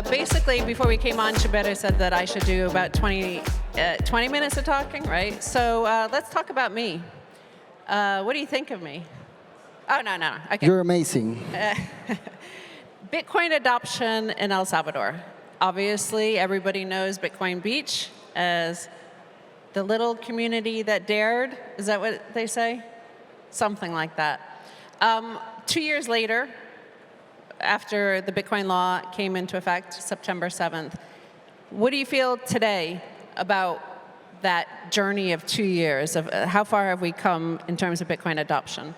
basically, before we came on, Chibeta said that I should do about 20 minutes of talking, right? So let's talk about me. What do you think of me? Oh, no. Okay. You're amazing. Bitcoin adoption in El Salvador. Obviously, everybody knows Bitcoin Beach as the little community that dared. Is that what they say? Something like that. 2 years later, after the Bitcoin law came into effect, September 7th, what do you feel today about that journey of 2 years? Of how far have we come in terms of Bitcoin adoption?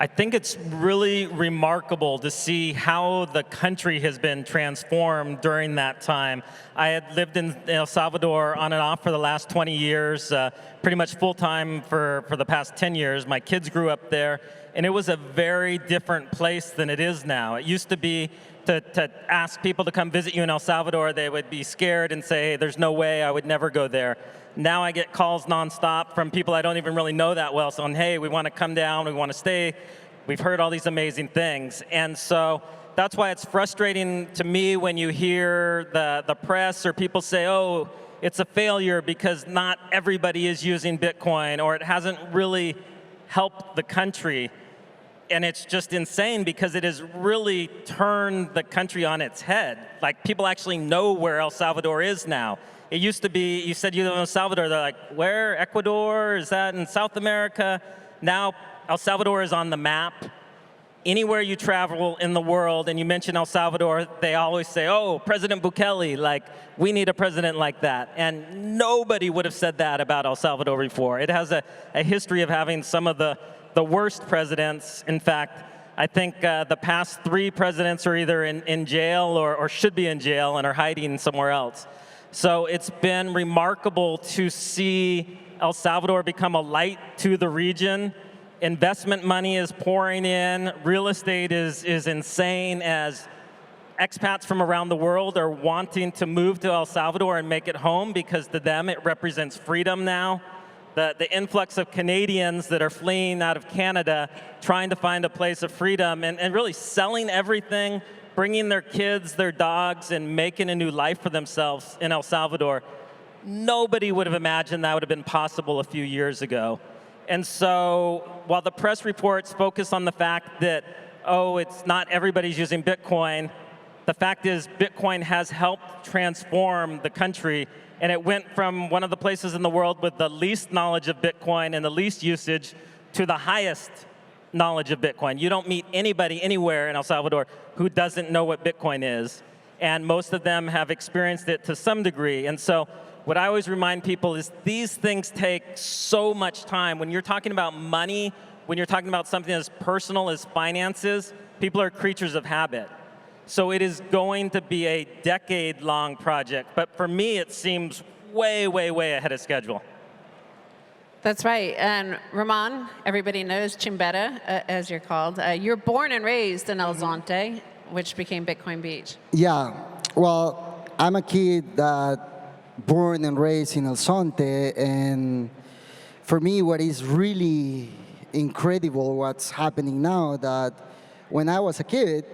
I think it's really remarkable to see how the country has been transformed during that time. I had lived in El Salvador on and off for the last 20 years, pretty much full-time for the past 10 years. My kids grew up there, and it was a very different place than it is now. It used to be to ask people to come visit you in El Salvador, they would be scared and say, hey, there's no way, I would never go there. Now I get calls nonstop from people I don't even really know that well saying, hey, we want to come down, we want to stay. We've heard all these amazing things. And so that's why it's frustrating to me when you hear the press or people say, oh, it's a failure because not everybody is using Bitcoin, or it hasn't really helped the country. And it's just insane because it has really turned the country on its head. Like, people actually know where El Salvador is now. It used to be, you said you live in El Salvador, they're like, where? Ecuador? Is that in South America? Now, El Salvador is on the map. Anywhere you travel in the world and you mention El Salvador, they always say, oh, President Bukele, like, we need a president like that. And nobody would have said that about El Salvador before. It has a history of having some of the worst presidents. In fact, I think the past 3 presidents are either in jail or should be in jail and are hiding somewhere else. So it's been remarkable to see El Salvador become a light to the region. Investment money is pouring in. Real estate is insane as expats from around the world are wanting to move to El Salvador and make it home because to them it represents freedom now. The influx of Canadians that are fleeing out of Canada, trying to find a place of freedom and really selling everything, bringing their kids, their dogs, and making a new life for themselves in El Salvador. Nobody would have imagined that would have been possible a few years ago. And so while the press reports focus on the fact that, oh, it's not everybody's using Bitcoin, the fact is Bitcoin has helped transform the country. And it went from one of the places in the world with the least knowledge of Bitcoin and the least usage to the highest knowledge of Bitcoin. You don't meet anybody anywhere in El Salvador who doesn't know what Bitcoin is. And most of them have experienced it to some degree. And so what I always remind people is these things take so much time. When you're talking about money, when you're talking about something as personal as finances, people are creatures of habit. So it is going to be a decade-long project. But for me, it seems way, way, way ahead of schedule. That's right. And Ramon, everybody knows Chibeta, as you're called. You're born and raised in El Zonte, which became Bitcoin Beach. Yeah. Well, I'm a kid that born and raised in El Zonte. And for me, what is really incredible what's happening now, that when I was a kid,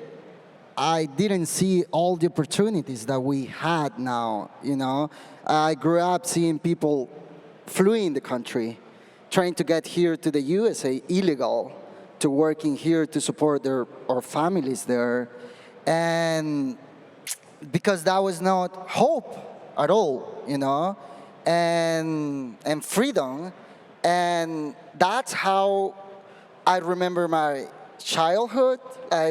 I didn't see all the opportunities that we had now, you know. I grew up seeing people fleeing the country, trying to get here to the USA illegal, to working here to support our families there. And because that was not hope at all, you know, and freedom. And that's how I remember my childhood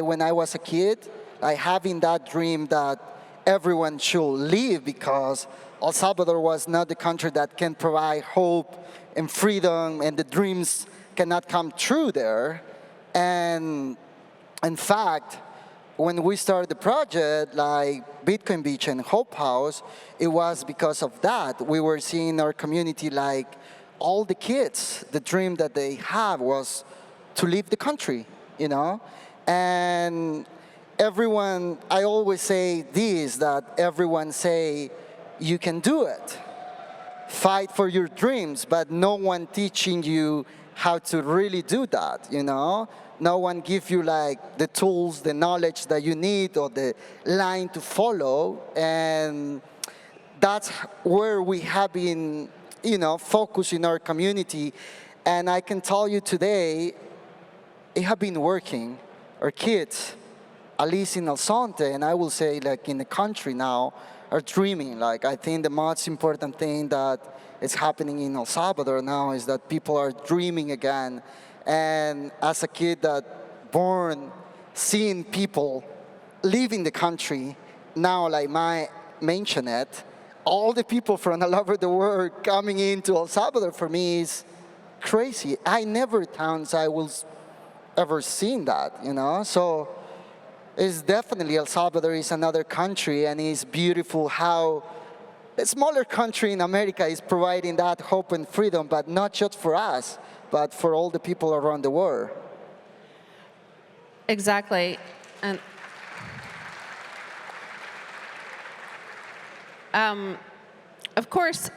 when I was a kid. Having that dream that everyone should live, because El Salvador was not the country that can provide hope and freedom, and the dreams cannot come true there. And in fact, when we started the project, like Bitcoin Beach and Hope House, it was because of that. We were seeing our community, like all the kids, the dream that they have was to leave the country, you know? And everyone, I always say this, that everyone say, you can do it. Fight for your dreams, but no one teaching you how to really do that, you know? No one gives you like the tools, the knowledge that you need, or the line to follow, and that's where we have been, you know, focused in our community. And I can tell you today, it has been working. Our kids, at least in El Zonte, and I will say like in the country now, are dreaming. Like, I think the most important thing that is happening in El Salvador now is that people are dreaming again. And as a kid that born seeing people leaving the country, now like I mentioned it, all the people from all over the world coming into El Salvador for me is crazy. I never thought I was ever seen that, you know? So it's definitely El Salvador is another country, and it's beautiful how a smaller country in America is providing that hope and freedom, but not just for us, but for all the people around the world. Exactly. And of course,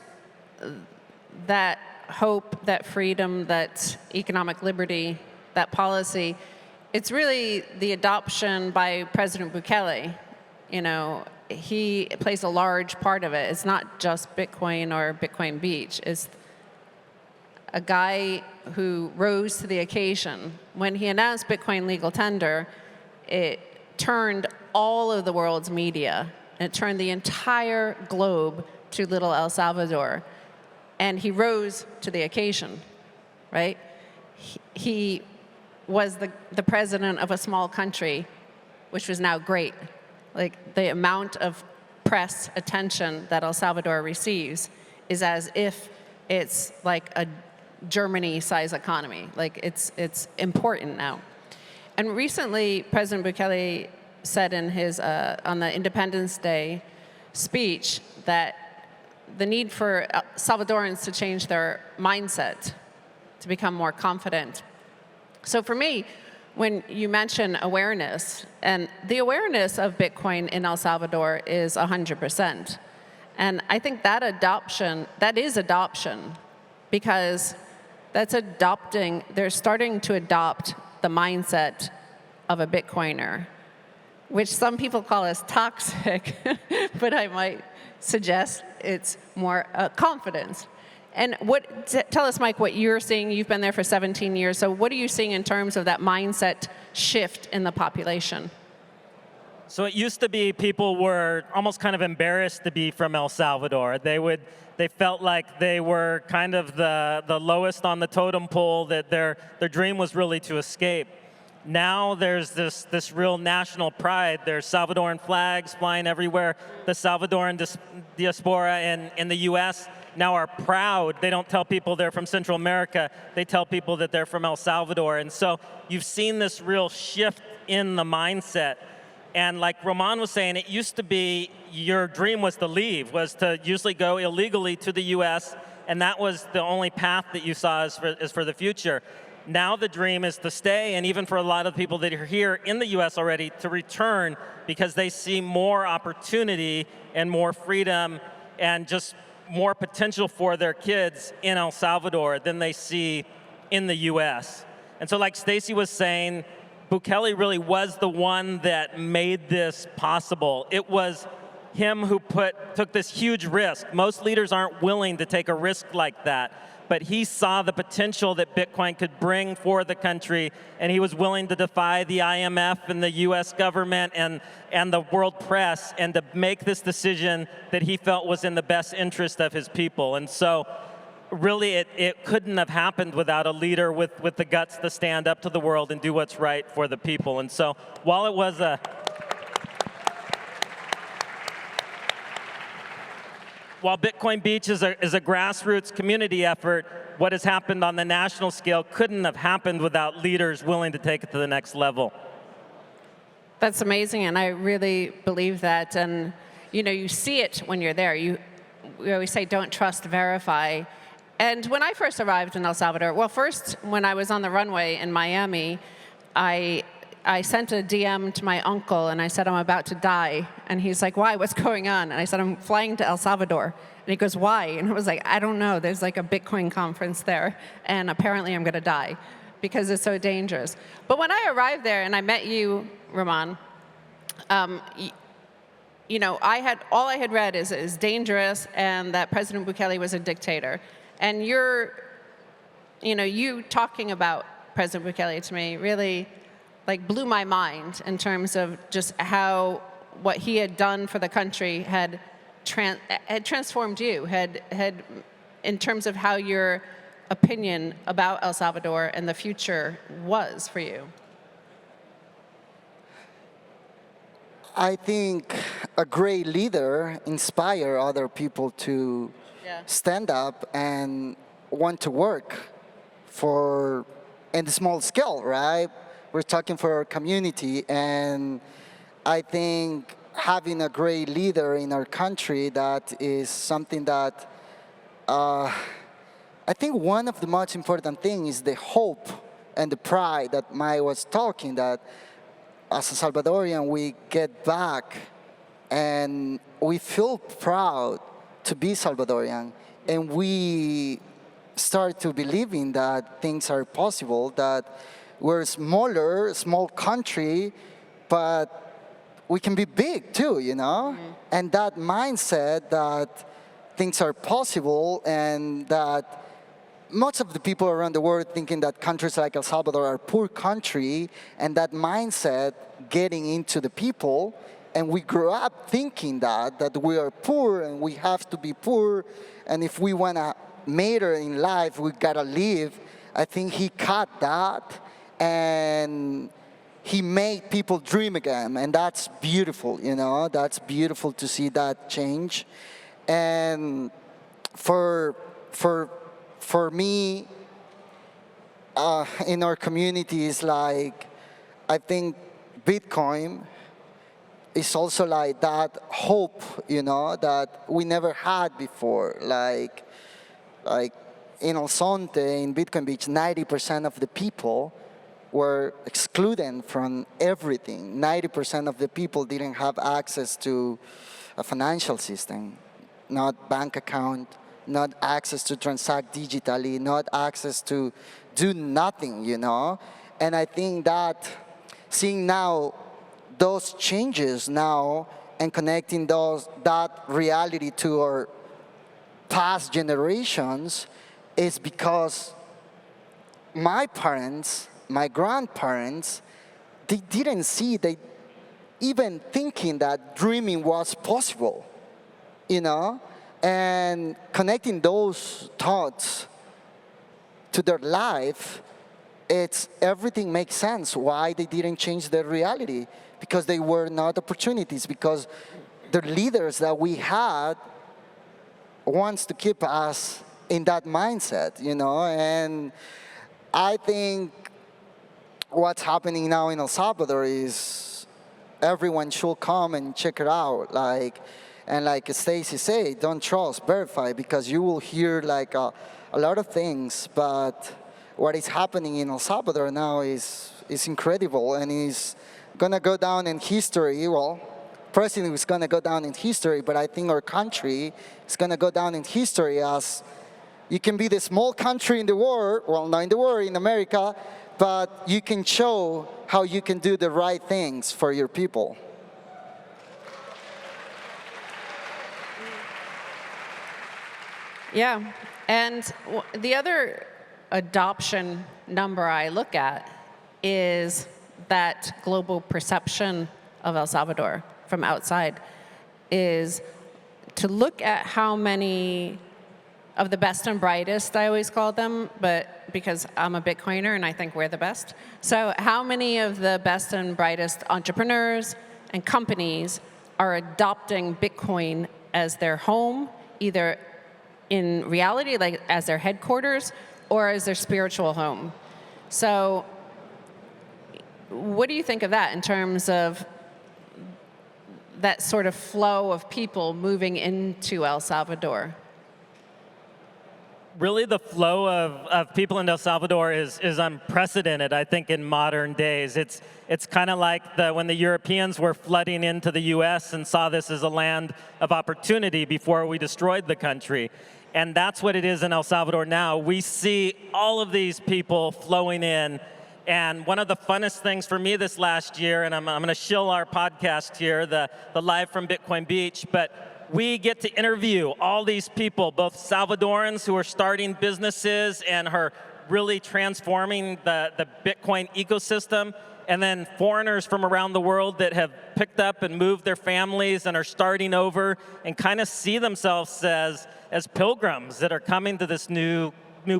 that hope, that freedom, that economic liberty, that policy, it's really the adoption by President Bukele. You know, he plays a large part of it. It's not just Bitcoin or Bitcoin Beach. It's a guy who rose to the occasion. When he announced Bitcoin legal tender, it turned all of the world's media. It turned the entire globe to little El Salvador. And he rose to the occasion, right? He was the president of a small country, which was now great. Like, the amount of press attention that El Salvador receives is as if it's like a Germany-size economy. Like, it's important now. And recently, President Bukele said in his, on the Independence Day speech that the need for Salvadorans to change their mindset, to become more confident. So for me, when you mention awareness, and the awareness of Bitcoin in El Salvador is 100%. And I think that is adoption, because that's adopting, they're starting to adopt the mindset of a Bitcoiner, which some people call as toxic, but I might suggest it's more confidence. And tell us, Mike, what you're seeing. You've been there for 17 years, so what are you seeing in terms of that mindset shift in the population? So it used to be people were almost kind of embarrassed to be from El Salvador. They felt like they were kind of the lowest on the totem pole, that their dream was really to escape. Now there's this real national pride. There's Salvadoran flags flying everywhere. The Salvadoran diaspora in the US now are proud. They don't tell people they're from Central America. They tell people that they're from El Salvador. And so you've seen this real shift in the mindset. And like Roman was saying, it used to be your dream was to leave, was to usually go illegally to the US, and that was the only path that you saw as for the future. Now the dream is to stay, and even for a lot of people that are here in the US already, to return, because they see more opportunity and more freedom and just more potential for their kids in El Salvador than they see in the US. And so like Stacy was saying, Bukele really was the one that made this possible. It was him who took this huge risk. Most leaders aren't willing to take a risk like that, but he saw the potential that Bitcoin could bring for the country, and he was willing to defy the IMF and the US government and the world press, and to make this decision that he felt was in the best interest of his people. And so really it couldn't have happened without a leader with the guts to stand up to the world and do what's right for the people. And so while it was while Bitcoin Beach is a grassroots community effort, what has happened on the national scale couldn't have happened without leaders willing to take it to the next level. That's amazing, and I really believe that. And you know, you see it when you're there. We always say, don't trust, verify. And when I first arrived in El Salvador, well, first, when I was on the runway in Miami, I sent a DM to my uncle, and I said, I'm about to die. And he's like, why? What's going on? And I said, I'm flying to El Salvador. And he goes, why? And I was like, I don't know. There's like a Bitcoin conference there, and apparently I'm going to die because it's so dangerous. But when I arrived there and I met you, Ramon, you know, all I had read is it is dangerous and that President Bukele was a dictator. And you talking about President Bukele to me really like blew my mind in terms of just how what he had done for the country had transformed you, had in terms of how your opinion about El Salvador and the future was for you. I think a great leader inspires other people to stand up and want to work in the small scale, right? We're talking for our community, and I think having a great leader in our country, that is something that I think one of the most important things is the hope and the pride that Maya was talking, that as a Salvadorian, we get back and we feel proud to be Salvadorian, and we start to believing that things are possible, that we're small country, but we can be big too, you know? Mm-hmm. And that mindset that things are possible, and that most of the people around the world thinking that countries like El Salvador are a poor country, and that mindset getting into the people, and we grew up thinking that we are poor and we have to be poor, and if we want to matter in life, we gotta live. I think he cut that, and he made people dream again, and that's beautiful, you know? That's beautiful to see that change. And for me, in our communities, like, I think Bitcoin is also like that hope, you know, that we never had before. Like in El Sonte, in Bitcoin Beach, 90% of the people were excluded from everything. 90% of the people didn't have access to a financial system, not bank account, not access to transact digitally, not access to do nothing, you know? And I think that seeing now those changes now and connecting that reality to our past generations is because my parents, my grandparents, they didn't see, they even thinking that dreaming was possible, you know? And connecting those thoughts to their life, everything makes sense why they didn't change their reality, because they were not opportunities, because the leaders that we had wants to keep us in that mindset, you know? And I think what's happening now in El Salvador is everyone should come and check it out. And like Stacy said, don't trust, verify, because you will hear like a lot of things, but what is happening in El Salvador now is incredible, and is gonna go down in history. Well, personally, it's gonna go down in history, but I think our country is gonna go down in history as you can be the small country in the world, well, not in the world, in America, but you can show how you can do the right things for your people. Yeah, and the other adoption number I look at is that global perception of El Salvador from outside, is to look at how many of the best and brightest, I always call them, but because I'm a Bitcoiner and I think we're the best. So how many of the best and brightest entrepreneurs and companies are adopting Bitcoin as their home, either in reality, like as their headquarters, or as their spiritual home? So what do you think of that in terms of that sort of flow of people moving into El Salvador? Really, the flow of people in El Salvador is unprecedented, I think, in modern days. It's kind of like when the Europeans were flooding into the U.S. and saw this as a land of opportunity before we destroyed the country. And that's what it is in El Salvador now. We see all of these people flowing in. And one of the funnest things for me this last year, and I'm going to shill our podcast here, the Live from Bitcoin Beach, but we get to interview all these people, both Salvadorans who are starting businesses and are really transforming the Bitcoin ecosystem, and then foreigners from around the world that have picked up and moved their families and are starting over and kind of see themselves as pilgrims that are coming to this new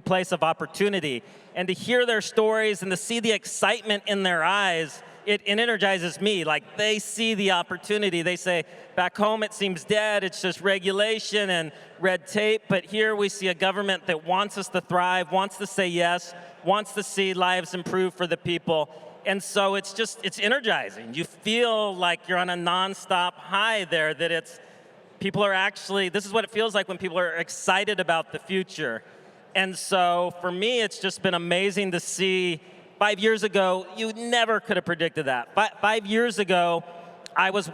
place of opportunity. And to hear their stories and to see the excitement in their eyes, it energizes me. Like, they see the opportunity. They say, back home it seems dead, it's just regulation and red tape, but here we see a government that wants us to thrive, wants to say yes, wants to see lives improve for the people. And so it's energizing. You feel like you're on a nonstop high there, that people are actually, this is what it feels like when people are excited about the future. And so for me, it's just been amazing to see. 5 years ago, you never could have predicted that. 5 years ago, it was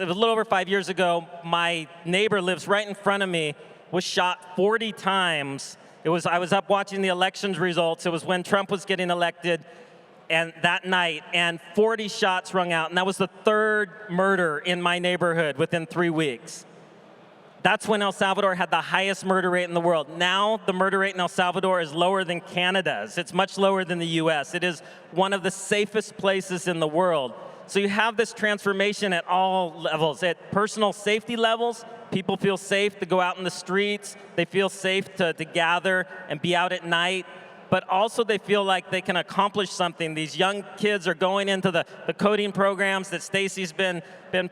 a little over 5 years ago, my neighbor lives right in front of me, was shot 40 times. I was up watching the elections results. It was when Trump was getting elected, and that night, and 40 shots rung out, and that was the third murder in my neighborhood within 3 weeks. That's when El Salvador had the highest murder rate in the world. Now, the murder rate in El Salvador is lower than Canada's. It's much lower than the US. It is one of the safest places in the world. So you have this transformation at all levels. At personal safety levels, people feel safe to go out in the streets. They feel safe to gather and be out at night. But also they feel like they can accomplish something. These young kids are going into the coding programs that Stacy's been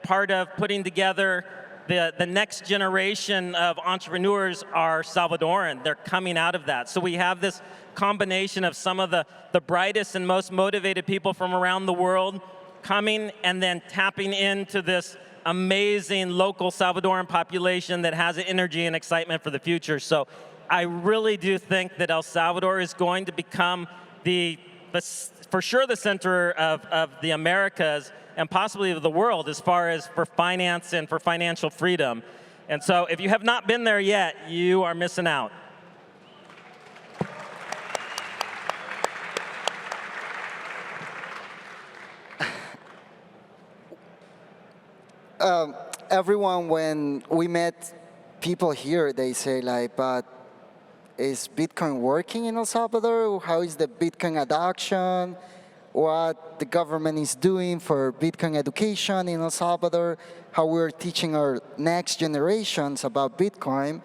part of putting together. The next generation of entrepreneurs are Salvadoran. They're coming out of that. So we have this combination of some of the brightest and most motivated people from around the world coming and then tapping into this amazing local Salvadoran population that has energy and excitement for the future. So I really do think that El Salvador is going to become for sure the center of the Americas and possibly of the world as far as for finance and for financial freedom. And so if you have not been there yet, you are missing out. Everyone, when we met people here, they say like, but is Bitcoin working in El Salvador? How is the Bitcoin adoption? What the government is doing for Bitcoin education in El Salvador, how we're teaching our next generations about Bitcoin.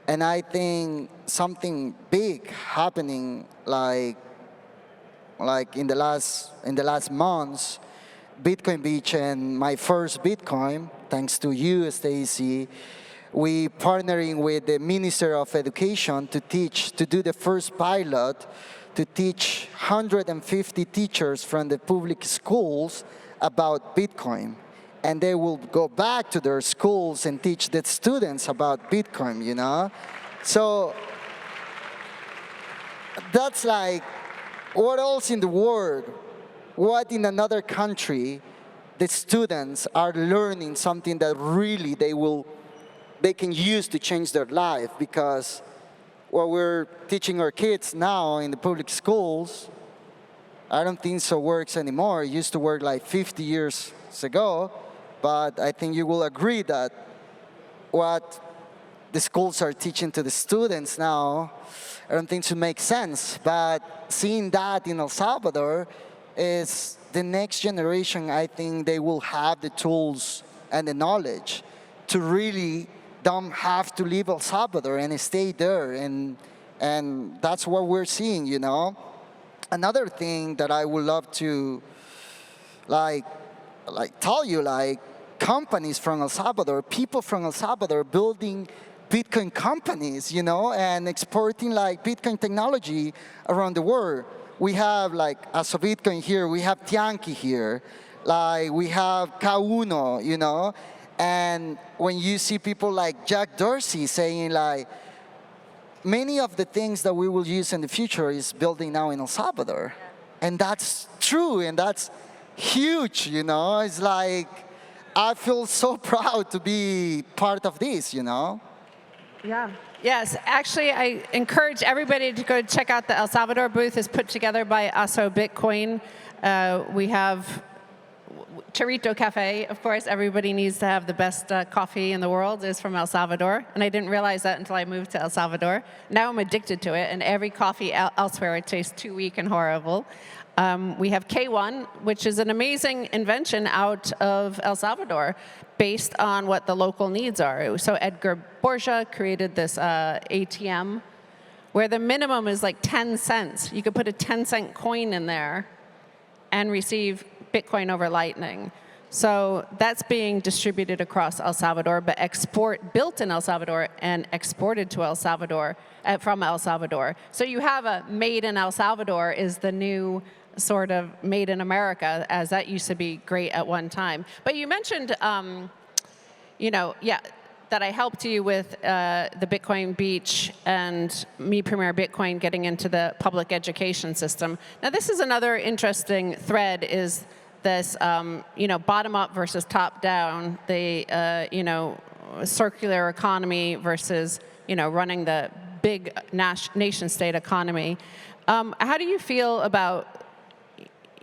And I think something big happening like in the last months, Bitcoin Beach and my first Bitcoin, thanks to you, Stacy, we partnering with the Minister of Education to do the first pilot to teach 150 teachers from the public schools about Bitcoin. And they will go back to their schools and teach the students about Bitcoin, you know? So that's like, what else in the world? What in another country the students are learning something that really they can use to change their life? Because what we're teaching our kids now in the public schools, I don't think so works anymore. It used to work like 50 years ago, but I think you will agree that what the schools are teaching to the students now, I don't think it makes sense. But seeing that in El Salvador is the next generation, I think they will have the tools and the knowledge to really don't have to leave El Salvador and stay there, and that's what we're seeing, you know. Another thing that I would love to tell you, companies from El Salvador, people from El Salvador building Bitcoin companies, you know, and exporting Bitcoin technology around the world. We have as of Bitcoin here, we have Tianqi here, we have K1, you know. And when you see people like Jack Dorsey saying many of the things that we will use in the future is building now in El Salvador. And that's true, and that's huge, you know? It's like, I feel so proud to be part of this, you know? Yeah. Yes, actually, I encourage everybody to go check out the El Salvador booth. It's put together by ASO Bitcoin. We have Chorrito Cafe, of course. Everybody needs to have the best coffee in the world is from El Salvador. And I didn't realize that until I moved to El Salvador. Now I'm addicted to it, and every coffee elsewhere, it tastes too weak and horrible. We have K1, which is an amazing invention out of El Salvador based on what the local needs are. So Edgar Borgia created this ATM where the minimum is like 10 cents. You could put a 10-cent coin in there and receive Bitcoin over Lightning. So that's being distributed across El Salvador, but built in El Salvador and exported to El Salvador, from El Salvador. So you have a made in El Salvador is the new sort of made in America, as that used to be great at one time. But you mentioned, that I helped you with the Bitcoin Beach and Me Premier Bitcoin getting into the public education system. Now, this is another interesting thread is this, bottom up versus top down, the, circular economy versus, running the big nation state economy. How do you feel about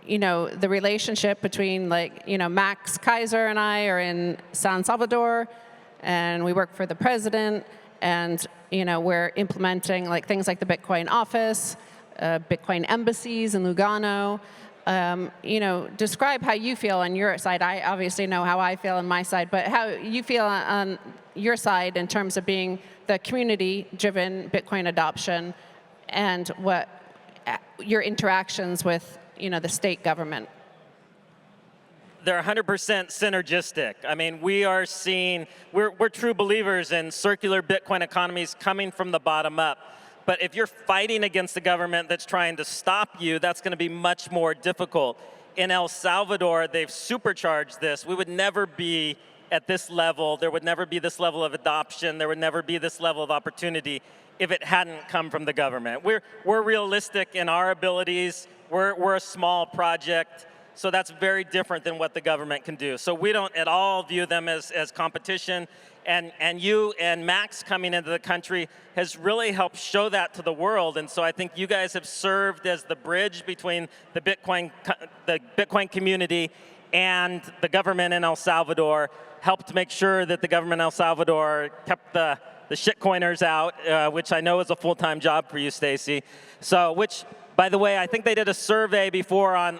the relationship between Max Kaiser and I are in San Salvador and we work for the president and, we're implementing things like the Bitcoin office, Bitcoin embassies in Lugano. Describe how you feel on your side. I obviously know how I feel on my side, but how you feel on your side in terms of being the community-driven Bitcoin adoption and what your interactions with the state government. They're 100% synergistic. I mean, we're true believers in circular Bitcoin economies coming from the bottom up. But if you're fighting against the government that's trying to stop you, that's going to be much more difficult. In El Salvador, they've supercharged this. We would never be at this level. There would never be this level of adoption. There would never be this level of opportunity if it hadn't come from the government. We're realistic in our abilities. We're a small project, so that's very different than what the government can do. So we don't at all view them as competition. And you and Max coming into the country has really helped show that to the world. And so I think you guys have served as the bridge between the Bitcoin community and the government in El Salvador, helped make sure that the government in El Salvador kept the shitcoiners out, which I know is a full-time job for you, Stacy. So, which, by the way, I think they did a survey before on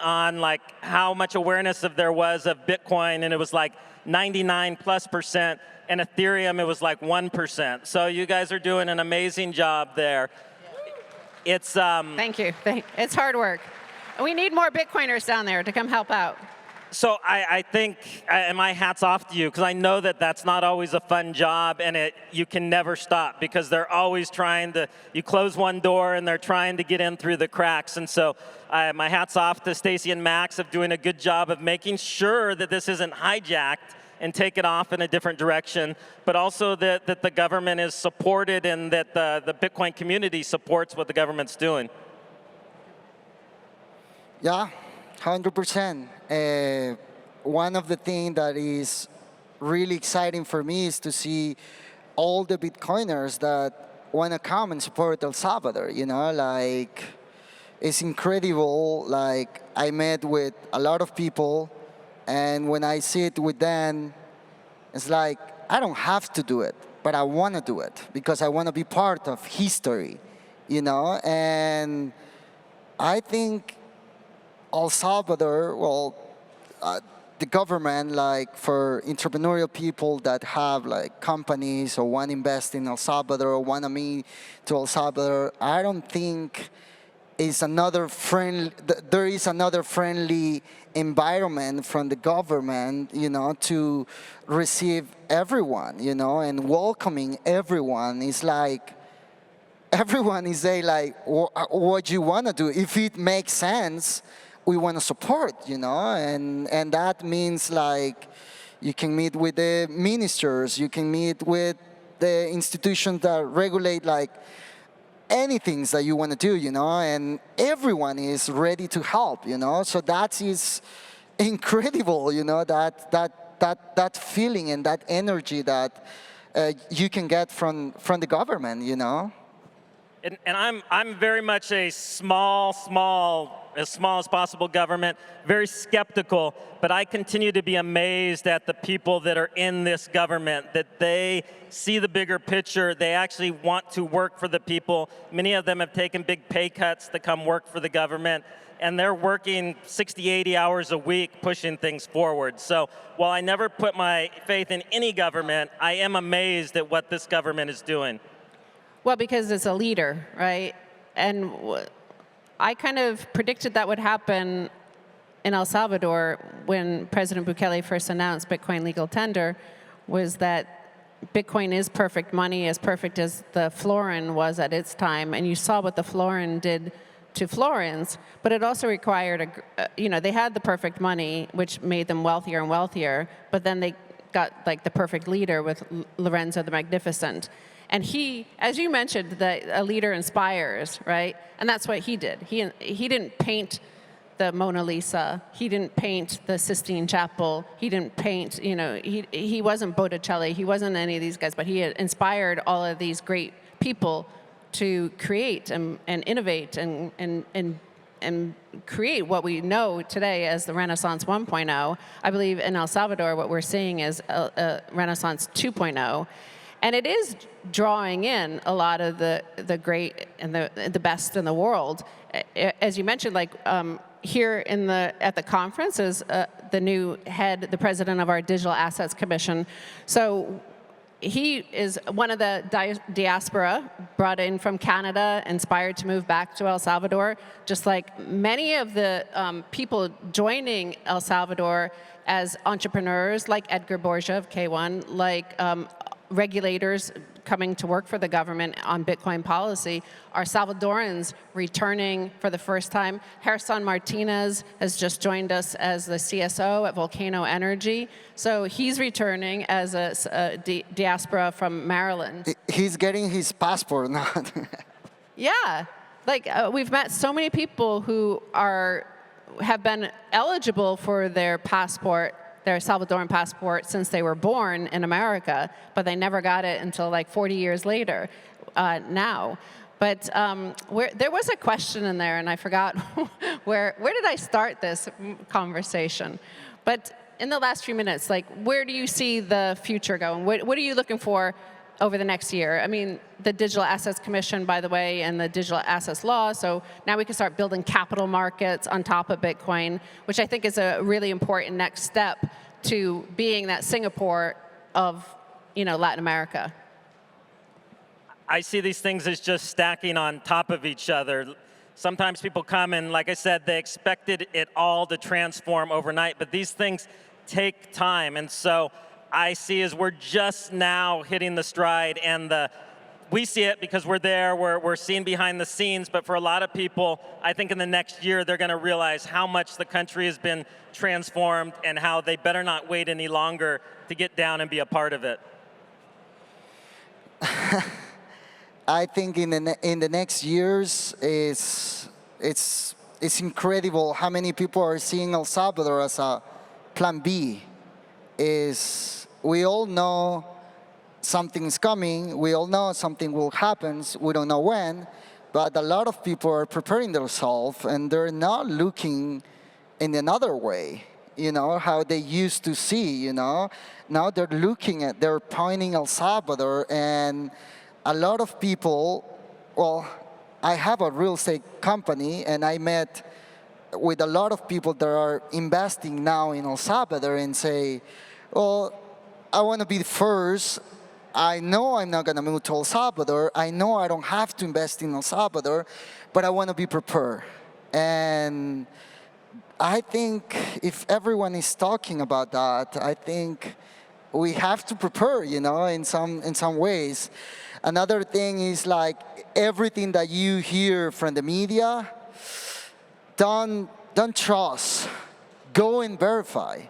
how much awareness there was of Bitcoin, and it was 99+%, and Ethereum, it was 1%. So you guys are doing an amazing job there. It's Thank you. It's hard work. We need more Bitcoiners down there to come help out. So I think, and my hat's off to you, because I know that that's not always a fun job, and you can never stop, because they're always trying to, you close one door and they're trying to get in through the cracks. And so my hat's off to Stacy and Max of doing a good job of making sure that this isn't hijacked and taken off in a different direction, but also that the government is supported and that the Bitcoin community supports what the government's doing. Yeah, 100%. One of the things that is really exciting for me is to see all the Bitcoiners that want to come and support El Salvador, it's incredible. I met with a lot of people, and when I sit with them, it's I don't have to do it, but I want to do it because I want to be part of history, and I think El Salvador, the government, for entrepreneurial people that have companies or want to invest in El Salvador or want to meet to El Salvador, I don't think there is another friendly environment from the government, to receive everyone, and welcoming everyone. It's everyone is saying what you want to do. If it makes sense, we want to support, and that means you can meet with the ministers, you can meet with the institutions that regulate anything that you want to do, and everyone is ready to help, So that is incredible, that feeling and that energy that you can get from the government, And I'm very much a small as possible government, very skeptical, but I continue to be amazed at the people that are in this government, that they see the bigger picture, they actually want to work for the people. Many of them have taken big pay cuts to come work for the government, and they're working 60, 80 hours a week pushing things forward. So while I never put my faith in any government, I am amazed at what this government is doing. Well, because it's a leader, right? And I kind of predicted that would happen in El Salvador when President Bukele first announced Bitcoin legal tender, was that Bitcoin is perfect money, as perfect as the florin was at its time. And you saw what the florin did to florins, but it also required, they had the perfect money, which made them wealthier and wealthier, but then they got like the perfect leader with Lorenzo the Magnificent. And he, as you mentioned, that a leader inspires, right? And that's what he did. He didn't paint the Mona Lisa. He didn't paint the Sistine Chapel. He didn't paint, he wasn't Botticelli. He wasn't any of these guys, but he had inspired all of these great people to create and innovate and create what we know today as the Renaissance 1.0. I believe in El Salvador, what we're seeing is a Renaissance 2.0. And it is drawing in a lot of the great and the best in the world. As you mentioned, like here at the conference is the new head, the president of our Digital Assets Commission. So he is one of the diaspora brought in from Canada, inspired to move back to El Salvador, just like many of the people joining El Salvador as entrepreneurs, like Edgar Borgia of K1, like regulators coming to work for the government on Bitcoin policy, are Salvadorans returning for the first time. Gerson Martinez has just joined us as the CSO at Volcano Energy. So he's returning as a diaspora from Maryland. He's getting his passport now. Yeah, like we've met so many people who have been eligible for their passport, their Salvadoran passport, since they were born in America, but they never got it until like 40 years later now. But there was a question in there, and I forgot where did I start this conversation? But in the last few minutes, like, where do you see the future going? What are you looking for over the next year? I mean, the Digital Assets Commission, by the way, and the Digital Assets Law, so now we can start building capital markets on top of Bitcoin, which I think is a really important next step to being that Singapore of, Latin America. I see these things as just stacking on top of each other. Sometimes people come and, like I said, they expected it all to transform overnight, but these things take time. And so I see as we're just now hitting the stride, and we see it because we're there, we're seeing behind the scenes, but for a lot of people, I think in the next year, they're gonna realize how much the country has been transformed and how they better not wait any longer to get down and be a part of it. I think in the next years, it's incredible how many people are seeing El Salvador as a plan B. We all know something's coming, we all know something will happen, we don't know when, but a lot of people are preparing themselves and they're not looking in another way, how they used to see, Now they're pointing El Salvador, and a lot of people, I have a real estate company, and I met with a lot of people that are investing now in El Salvador and say, I want to be first. I know I'm not going to move to El Salvador. I know I don't have to invest in El Salvador, but I want to be prepared. And I think if everyone is talking about that, I think we have to prepare, in some ways. Another thing is like everything that you hear from the media, don't trust. Go and verify.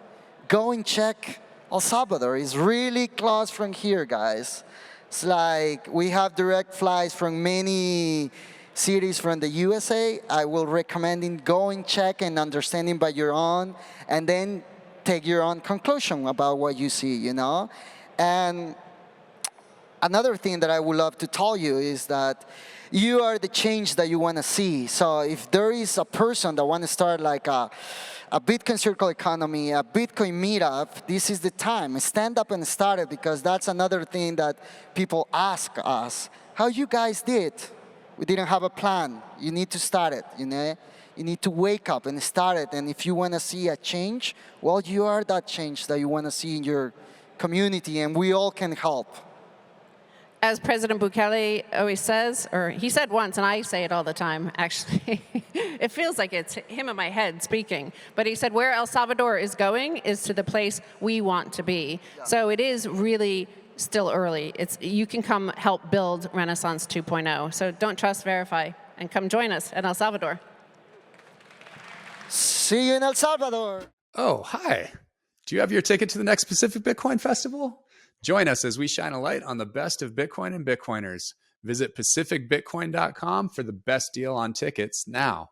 Go and check. El Salvador is really close from here, guys. It's like we have direct flights from many cities from the USA. I will recommend going, check, and understanding by your own, and then take your own conclusion about what you see, you know? And another thing that I would love to tell you is that you are the change that you want to see. So if there is a person that want to start like a Bitcoin circle economy, a Bitcoin meetup, this is the time. Stand up and start it, because that's another thing that people ask us. How you guys did? We didn't have a plan. You need to start it, you know? You need to wake up and start it. And if you want to see a change, well, you are that change that you want to see in your community, and we all can help. As President Bukele always says, or he said once, and I say it all the time, actually. It feels like it's him in my head speaking. But he said, where El Salvador is going is to the place we want to be. Yeah. So it is really still early. You can come help build Renaissance 2.0. So don't trust, verify, and come join us at El Salvador. See you in El Salvador. Oh, hi. Do you have your ticket to the next Pacific Bitcoin Festival? Join us as we shine a light on the best of Bitcoin and Bitcoiners. Visit pacificbitcoin.com for the best deal on tickets now.